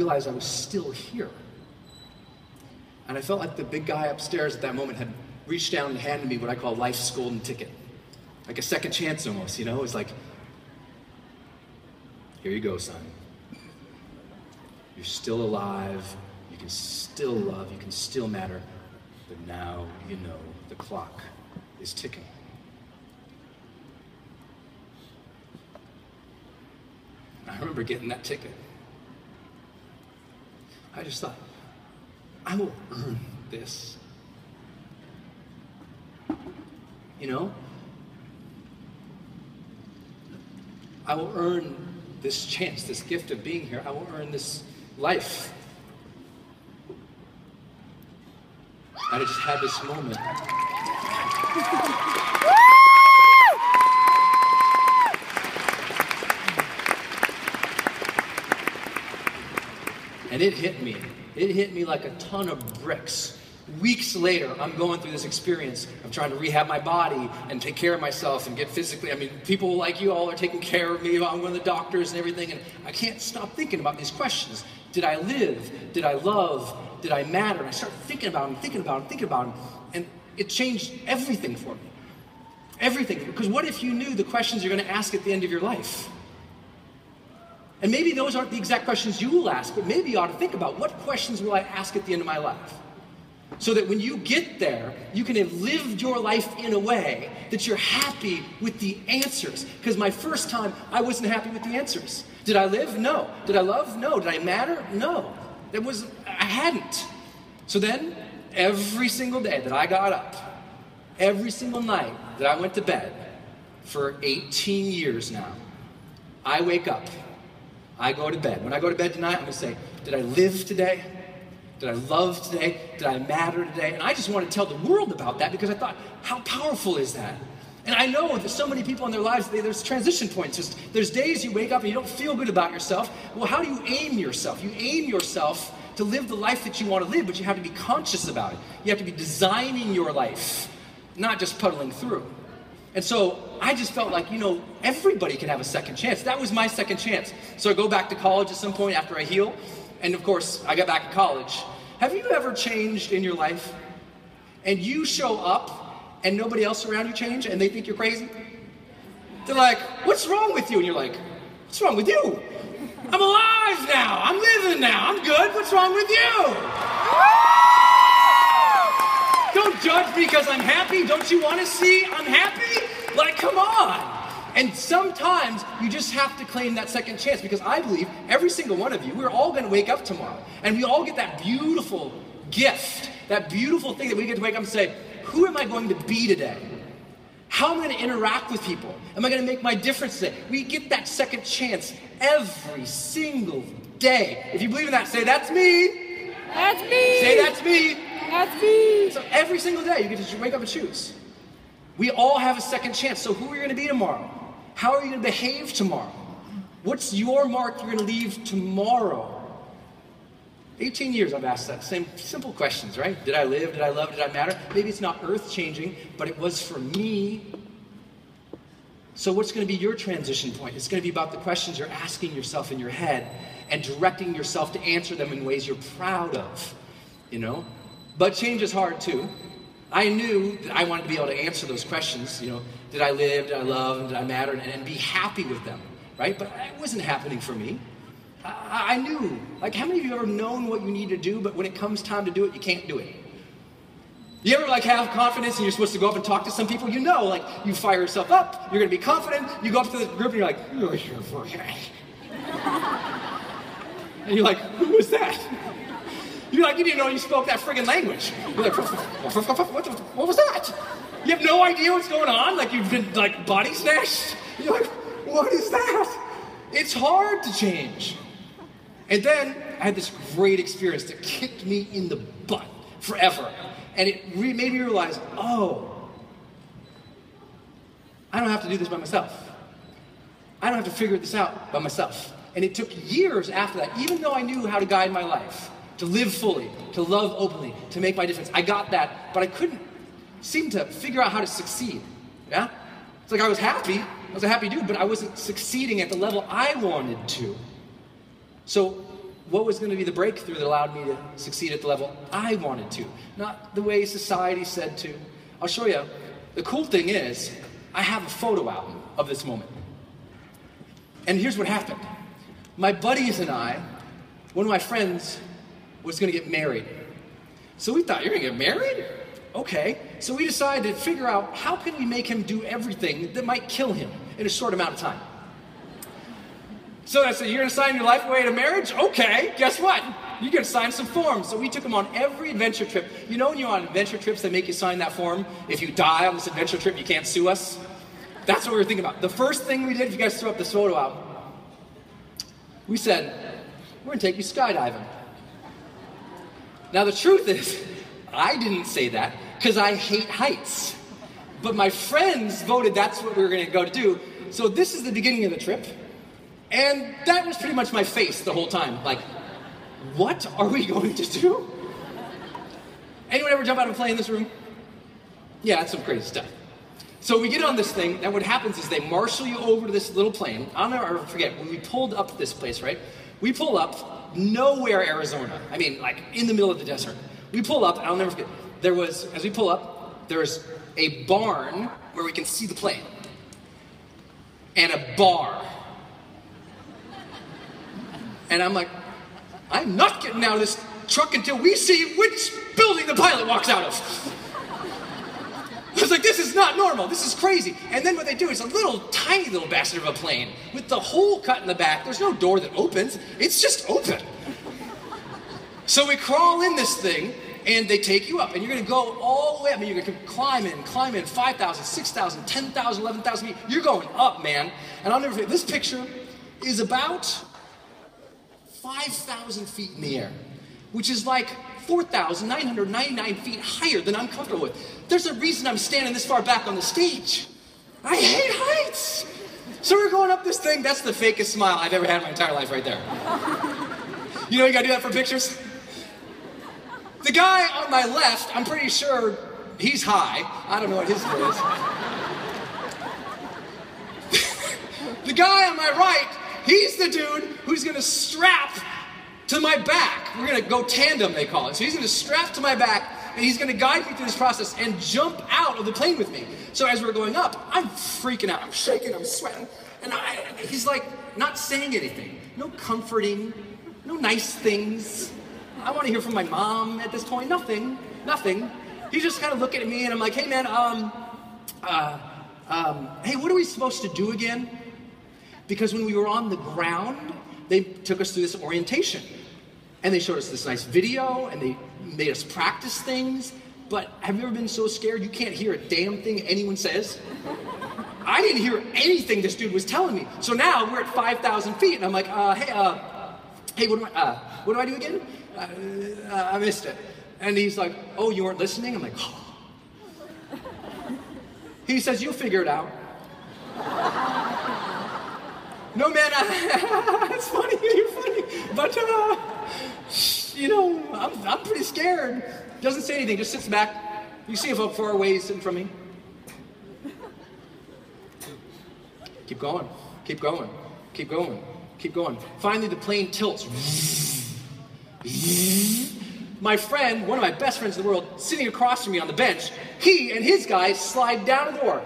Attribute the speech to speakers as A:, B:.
A: realized I was still here. And I felt like the big guy upstairs at that moment had reached down and handed me what I call life's golden ticket. Like a second chance almost, you know? It was like, here you go, son. You're still alive, you can still love, you can still matter, but now you know the clock is ticking. I remember getting that ticket. I just thought, I will earn this. You know? I will earn this chance, this gift of being here. I will earn this life. And I just had this moment. And it hit me. It hit me like a ton of bricks. Weeks later, I'm going through this experience of trying to rehab my body and take care of myself and get physically, I mean, people like you all are taking care of me. I'm going to the doctors and everything, and I can't stop thinking about these questions. Did I live? Did I love? Did I matter? And I started thinking about them, and it changed everything for me. Everything. Because what if you knew the questions you're going to ask at the end of your life? And maybe those aren't the exact questions you will ask, but maybe you ought to think about, what questions will I ask at the end of my life? So that when you get there, you can have lived your life in a way that you're happy with the answers. Because my first time, I wasn't happy with the answers. Did I live? No. Did I love? No. Did I matter? No. I hadn't. So then, every single day that I got up, every single night that I went to bed, for 18 years now, I wake up, I go to bed. When I go to bed tonight, I'm going to say, did I live today? Did I love today? Did I matter today? And I just want to tell the world about that because I thought, how powerful is that? And I know that so many people in their lives, there's transition points. There's days you wake up and you don't feel good about yourself. Well, how do you aim yourself? You aim yourself to live the life that you want to live, but you have to be conscious about it. You have to be designing your life, not just puddling through. And so I just felt like, everybody can have a second chance. That was my second chance. So I go back to college at some point after I heal. And of course, I got back to college. Have you ever changed in your life? And you show up and nobody else around you changed and they think you're crazy? They're like, what's wrong with you? And you're like, what's wrong with you? I'm alive now. I'm living now. I'm good. What's wrong with you? Don't judge me because I'm happy. Don't you want to see I'm happy? Like, come on. And sometimes you just have to claim that second chance, because I believe every single one of you, we're all going to wake up tomorrow. And we all get that beautiful gift, that beautiful thing that we get to wake up and say, who am I going to be today? How am I going to interact with people? Am I going to make my difference today? We get that second chance every single day. If you believe in that, say, that's me.
B: That's me.
A: Say, that's me.
B: That's me.
A: So every single day, you get to wake up and choose. We all have a second chance. So who are you going to be tomorrow? How are you going to behave tomorrow? What's your mark you're going to leave tomorrow? 18 years I've asked that same simple questions, right? Did I live? Did I love? Did I matter? Maybe it's not earth-changing, but it was for me. So what's going to be your transition point? It's going to be about the questions you're asking yourself in your head and directing yourself to answer them in ways you're proud of, But change is hard too. I knew that I wanted to be able to answer those questions, did I live, did I love, and did I matter, and be happy with them, right? But it wasn't happening for me. I knew, how many of you have ever known what you need to do, but when it comes time to do it, you can't do it? You ever have confidence and you're supposed to go up and talk to some people? You fire yourself up, you're gonna be confident, you go up to the group and you're like, and you're like, who was that? You're like, you didn't know you spoke that friggin' language. You're like, what was that? You have no idea what's going on? You've been, body snatched? You're like, what is that? It's hard to change. And then I had this great experience that kicked me in the butt forever. And it made me realize, I don't have to do this by myself. I don't have to figure this out by myself. And it took years after that, even though I knew how to guide my life, to live fully, to love openly, to make my difference. I got that, but I couldn't seem to figure out how to succeed. Yeah? It's I was happy. I was a happy dude, but I wasn't succeeding at the level I wanted to. So what was going to be the breakthrough that allowed me to succeed at the level I wanted to, not the way society said to. I'll show you. The cool thing is, I have a photo album of this moment. And here's what happened. My buddies and I, one of my friends was going to get married. So we thought, you're going to get married? Okay. So we decided to figure out how can we make him do everything that might kill him in a short amount of time. So I said, you're going to sign your life away to marriage? Okay, guess what? You're going to sign some forms. So we took him on every adventure trip. You know when you're on adventure trips, they make you sign that form? If you die on this adventure trip, you can't sue us? That's what we were thinking about. The first thing we did, if you guys throw up this photo out, we said, we're going to take you skydiving. Now the truth is, I didn't say that because I hate heights. But my friends voted that's what we were going to go to do. So this is the beginning of the trip. And that was pretty much my face the whole time. Like, what are we going to do? Anyone ever jump out of a plane in this room? Yeah, that's some crazy stuff. So we get on this thing, and what happens is they marshal you over to this little plane. I'll never forget, when we pulled up this place, right? We pull up nowhere, Arizona. I mean, like in the middle of the desert. We pull up, I'll never forget, as we pull up, there's a barn where we can see the plane. And a bar. And I'm like, I'm not getting out of this truck until we see which building the pilot walks out of. I was like, this is not normal. This is crazy. And then what they do is a little tiny little bastard of a plane with the hole cut in the back. There's no door that opens. It's just open. So we crawl in this thing, and they take you up, and you're going to go all the way up. I mean, you're going to climb in 5,000, 6,000, 10,000, 11,000 feet. You're going up, man. And I'll never forget, this picture is about 5,000 feet in the air, which is like 4,999 feet higher than I'm comfortable with. There's a reason I'm standing this far back on the stage. I hate heights. So we're going up this thing. That's the fakest smile I've ever had in my entire life right there. You know you gotta do that for pictures? The guy on my left, I'm pretty sure he's high. I don't know what his deal is. The guy on my right, he's the dude who's gonna strap to my back. We're gonna go tandem, they call it. So he's gonna strap to my back, and he's gonna guide me through this process and jump out of the plane with me. So as we're going up, I'm freaking out. I'm shaking, I'm sweating. And he's like, not saying anything. No comforting, no nice things. I want to hear from my mom at this point. Nothing. He's just kind of looking at me, and I'm like, hey man, hey, what are we supposed to do again? Because when we were on the ground, they took us through this orientation. And they showed us this nice video, and they made us practice things. But have you ever been so scared you can't hear a damn thing anyone says? I didn't hear anything this dude was telling me. So now we're at 5,000 feet, and I'm like, hey, what do I do again? I missed it. And he's like, oh, you weren't listening? I'm like, oh. He says, you'll figure it out. No, man, it's funny, you're funny, but, you know, I'm pretty scared. Doesn't say anything, just sits back. You see how far away he's sitting from me? Keep going, keep going, keep going, keep going. Finally, the plane tilts. My friend, one of my best friends in the world, sitting across from me on the bench, he and his guys slide down the door.